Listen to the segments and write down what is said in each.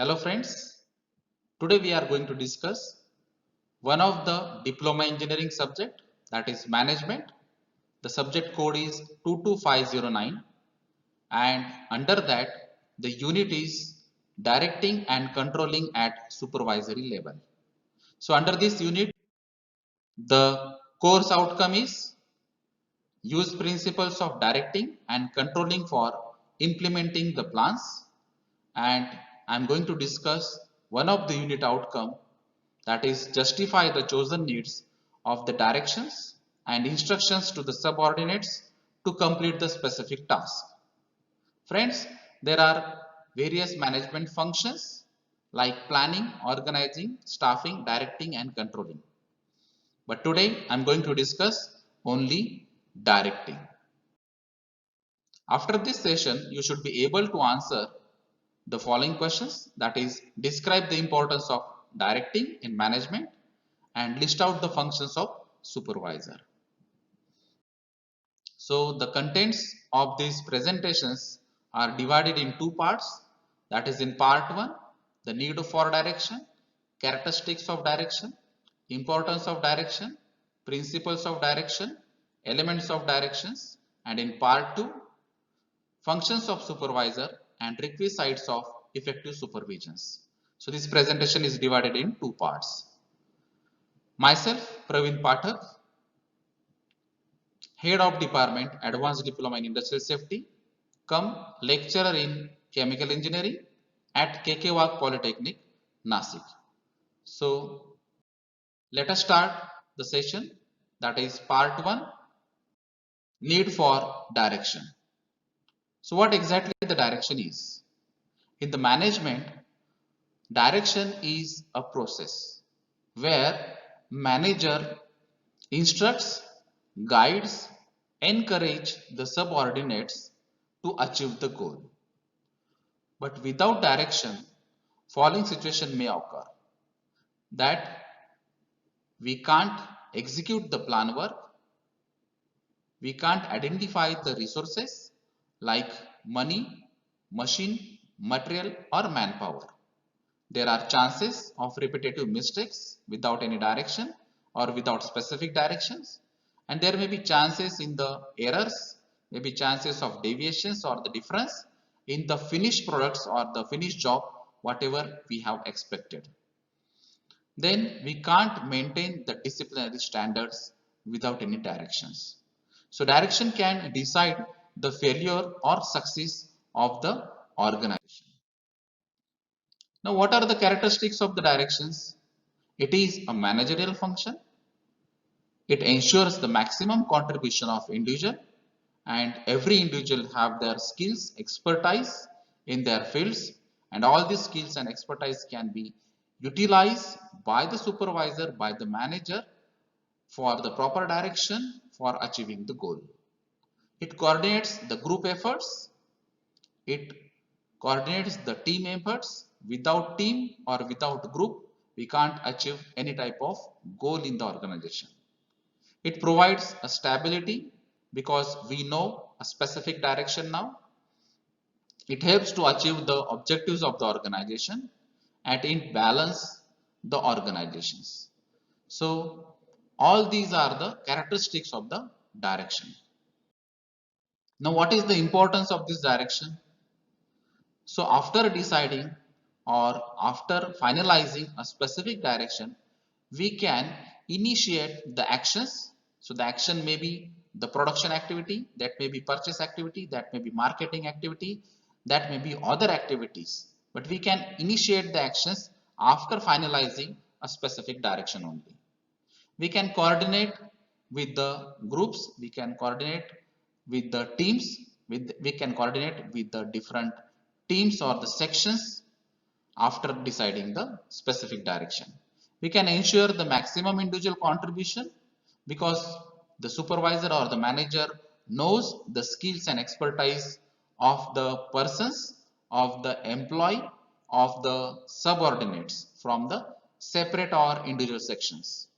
Hello friends, today we are going to discuss one of the diploma engineering subject, that is management. The subject code is 22509 and under that the unit is directing and controlling at supervisory level. So under this unit the course outcome is use principles of directing and controlling for implementing the plans, and I am going to discuss one of the unit outcome, that is justify the chosen needs of the directions and instructions to the subordinates to complete the specific task. Friends, there are various management functions like planning, organizing, staffing, directing and controlling. But today I am going to discuss only directing. After this session, you should be able to answer the following questions, that is describe the importance of directing in management and list out the functions of supervisor. So the contents of these presentations are divided in two parts, that is in part 1 the need for direction, characteristics of direction, importance of direction, principles of direction, elements of directions, and in part 2 functions of supervisor and requisites of effective supervisions. So this presentation is divided in two parts. Myself, Praveen Pathak, Head of Department, Advanced Diploma in Industrial Safety, come lecturer in Chemical Engineering at KK Wagh Polytechnic, Nasik. So let us start the session, that is part 1, need for direction. So what exactly the direction is? In the management, direction is a process where manager instructs, guides, encourage the subordinates to achieve the goal. But without direction, following situation may occur, that we can't execute the plan work, we can't identify the resources like money, machine, material or manpower. There are chances of repetitive mistakes without any direction or without specific directions, and there may be chances in the errors, maybe chances of deviations or the difference in the finished products or the finished job whatever we have expected. Then we can't maintain the disciplinary standards without any directions. So direction can decide the failure or success of the organization. Now, what are the characteristics of the directions? It is a managerial function. It ensures the maximum contribution of individual, and every individual have their skills, expertise in their fields, and all these skills and expertise can be utilized by the supervisor, by the manager for the proper direction for achieving the goal. It coordinates the group efforts. It coordinates the team efforts. Without team or without group, we can't achieve any type of goal in the organization. It provides a stability because we know a specific direction now. It helps to achieve the objectives of the organization and it balance the organizations. So all these are the characteristics of the direction. Now what is the importance of this direction? So after deciding or after finalizing a specific direction, we can initiate the actions. So the action may be the production activity, that may be purchase activity, that may be marketing activity, that may be other activities. But we can initiate the actions after finalizing a specific direction only. We can coordinate with the groups, we can coordinate with the teams, we can coordinate with the different teams or the sections after deciding the specific direction. We can ensure the maximum individual contribution because the supervisor or the manager knows the skills and expertise of the persons, of the employee, of the subordinates from the separate or individual sections.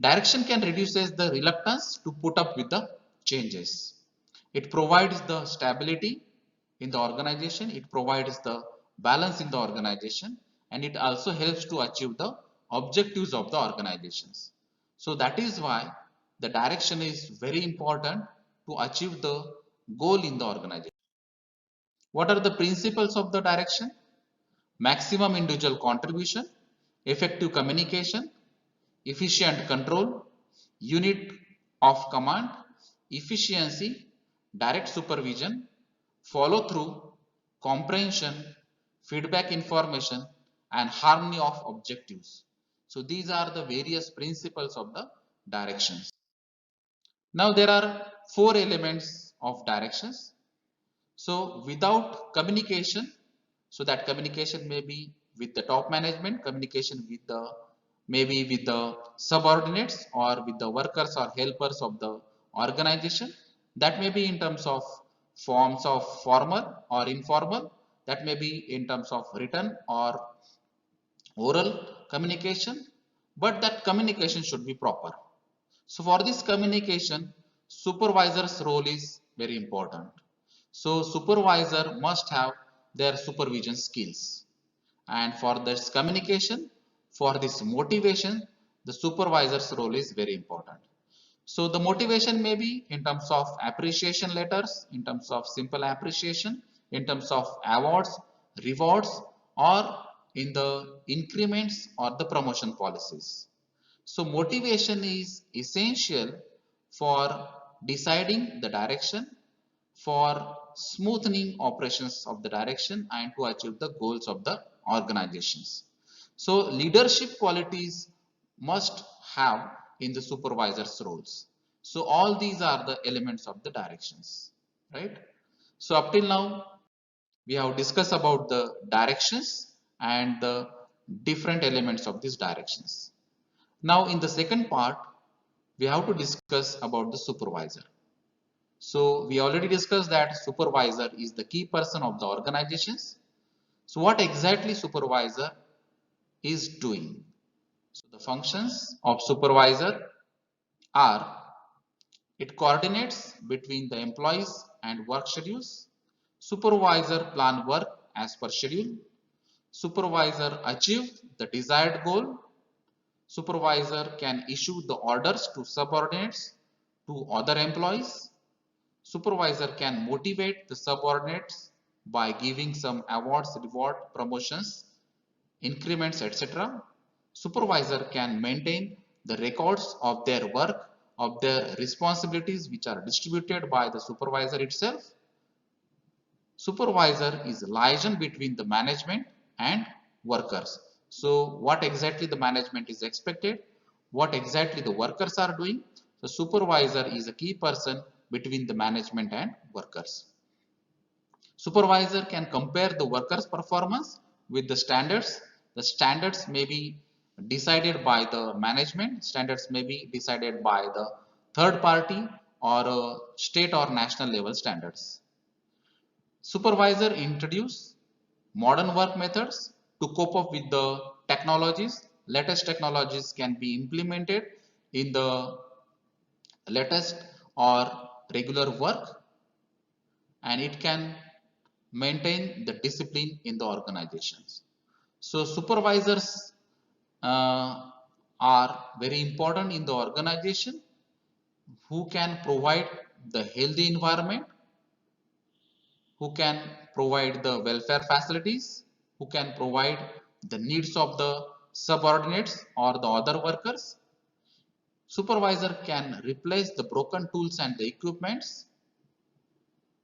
Direction can reduce the reluctance to put up with the changes. It provides the stability in the organization. It provides the balance in the organization, and it also helps to achieve the objectives of the organizations. So that is why the direction is very important to achieve the goal in the organization. What are the principles of the direction? Maximum individual contribution, effective communication, efficient control, unit of command, efficiency, direct supervision, follow through, comprehension, feedback information, and harmony of objectives. So these are the various principles of the directions. Now there are four elements of directions. So without communication, so that communication may be with the top management, communication with the maybe with the subordinates or with the workers or helpers of the organization, that may be in terms of forms of formal or informal, that may be in terms of written or oral communication, but that communication should be proper. So for this communication, supervisor's role is very important. So supervisor must have their supervision skills, and for this communication, for this motivation, the supervisor's role is very important. So the motivation may be in terms of appreciation letters, in terms of simple appreciation, in terms of awards, rewards, or in the increments or the promotion policies. So motivation is essential for deciding the direction, for smoothing operations of the direction, and to achieve the goals of the organizations. So leadership qualities must have in the supervisor's roles. So all these are the elements of the directions, right? So up till now we have discussed about the directions and the different elements of these directions. Now in the second part, we have to discuss about the supervisor. So we already discussed that supervisor is the key person of the organizations. So what exactly supervisor is doing? So the functions of supervisor are: it coordinates between the employees and work schedules. Supervisor plan work as per schedule. Supervisor achieve the desired goal. Supervisor can issue the orders to subordinates, to other employees. Supervisor can motivate the subordinates by giving some awards, reward, promotions, increments, etc. Supervisor can maintain the records of their work, of their responsibilities, which are distributed by the supervisor itself. Supervisor is liaison between the management and workers. So what exactly the management is expected, what exactly the workers are doing. The supervisor is a key person between the management and workers. Supervisor can compare the workers' performance with the standards. The standards may be decided by the management, standards may be decided by the third party or state or national level standards. Supervisor introduce modern work methods to cope up with the technologies. Latest technologies can be implemented in the latest or regular work, and it can maintain the discipline in the organizations. So supervisors are very important in the organization, who can provide the healthy environment, who can provide the welfare facilities, who can provide the needs of the subordinates or the other workers. Supervisor can replace the broken tools and the equipments.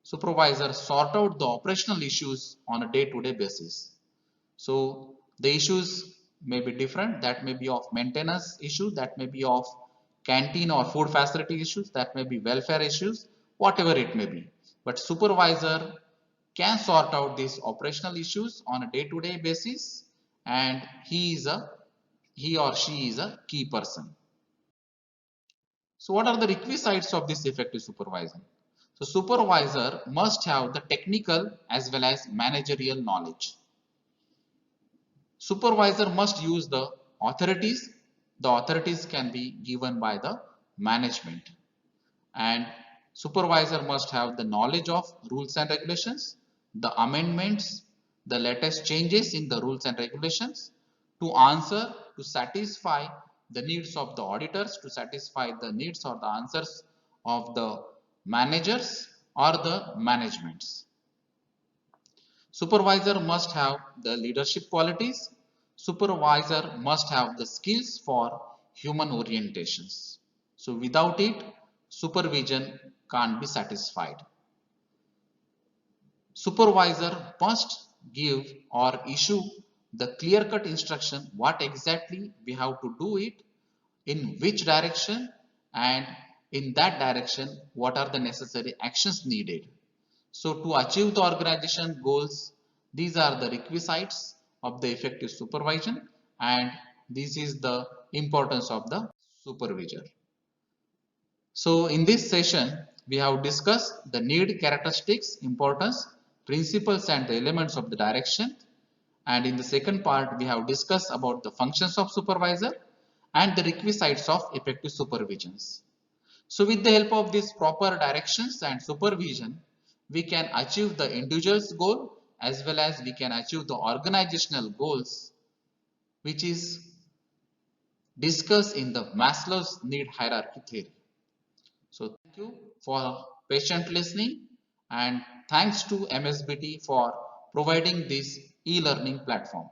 Supervisor sort out the operational issues on a day-to-day basis. So the issues may be different, that may be of maintenance issue, that may be of canteen or food facility issues, that may be welfare issues, whatever it may be. But supervisor can sort out these operational issues on a day-to-day basis, and he or she is a key person. So what are the requisites of this effective supervisor? So supervisor must have the technical as well as managerial knowledge. Supervisor must use the authorities. The authorities can be given by the management, and supervisor must have the knowledge of rules and regulations, the amendments, the latest changes in the rules and regulations, to satisfy the needs of the auditors, to satisfy the needs or the answers of the managers or the managements. Supervisor must have the leadership qualities. Supervisor must have the skills for human orientations. So without it, supervision can't be satisfied. Supervisor must give or issue the clear-cut instruction what exactly we have to do it, in which direction, and in that direction what are the necessary actions needed. So to achieve the organization goals, these are the requisites of the effective supervision, and this is the importance of the supervisor. So in this session, we have discussed the need characteristics, importance, principles and the elements of the direction. And in the second part, we have discussed about the functions of supervisor and the requisites of effective supervisions. So with the help of these proper directions and supervision, we can achieve the individual's goal as well as we can achieve the organizational goals, which is discussed in the Maslow's need hierarchy theory. So thank you for patient listening, and thanks to MSBT for providing this e-learning platform.